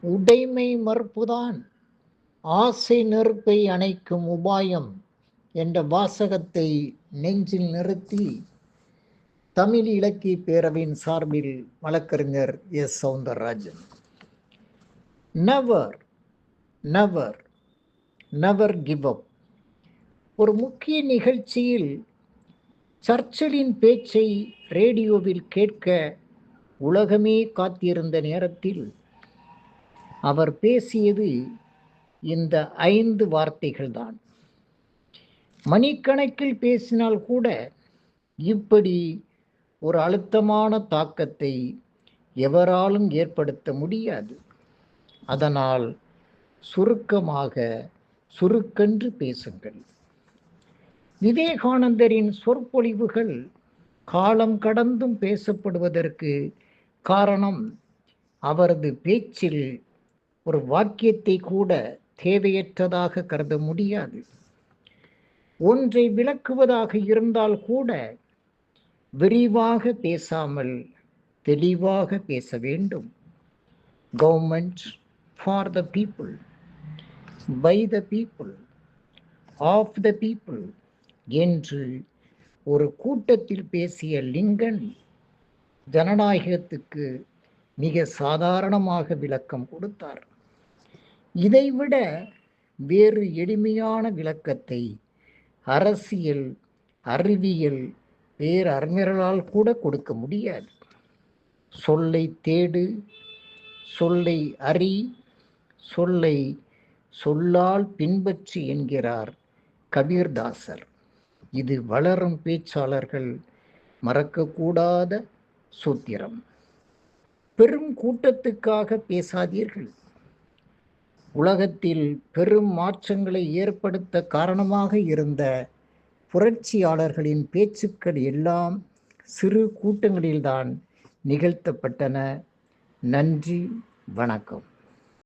உடைமை மறுப்புதான் ஆசை நெருப்பை அணைக்கும் உபாயம் என்ற வாசகத்தை நெஞ்சில் நிறுத்தி தமிழ் இலக்கிய பேரவையின் சார்பில் வழக்கறிஞர் S. Soundararajan. Never never never give up. ஒரு முக்கிய நிகழ்ச்சியில் சர்ச்சிலின் பேச்சை ரேடியோவில் கேட்க உலகமே காத்திருந்த நேரத்தில் அவர் பேசியது இந்த 5 வார்த்தைகள்தான். மணிக்கணக்கில் பேசினால் கூட இப்படி ஒரு அழுத்தமான தாக்கத்தை எவராலும் ஏற்படுத்த முடியாது. அதனால் சுருக்கென்று பேசுங்கள். விவேகானந்தரின் சொற்பொழிவுகள் காலம் கடந்தும் பேசப்படுவதற்கு காரணம் அவரது பேச்சில் ஒரு வாக்கியத்தை கூட தேவையற்றதாக கருத முடியாது. ஒன்றை விளக்குவதாக இருந்தால் கூட விரிவாக பேசாமல் தெளிவாக பேச வேண்டும். Government for the people, by the people, of the people என்று ஒரு கூட்டத்தில் பேசிய லிங்கன் ஜனநாயகத்துக்கு மிக சாதாரணமாக விளக்கம் கொடுத்தார். இதைவிட வேறு எளிமையான விளக்கத்தை அரசியல், அறிவியல் பேரறிஞர்களால் கூட கொடுக்க முடியாது. சொல்லை தேடு, சொல்லை அறி, சொல்லை சொல்லால் பின்பற்றி என்கிறார் கபீர்தாசர். இது வளரும் பேச்சாளர்கள் மறக்கக்கூடாத சூத்திரம். பெரும் கூட்டத்துக்காக பேசாதீர்கள். உலகத்தில் பெரும் மாற்றங்களை ஏற்படுத்த காரணமாக இருந்த புரட்சியாளர்களின் பேச்சுக்கள் எல்லாம் சிறு கூட்டங்களில்தான் நிகழ்த்தப்பட்டன. நன்றி, வணக்கம்.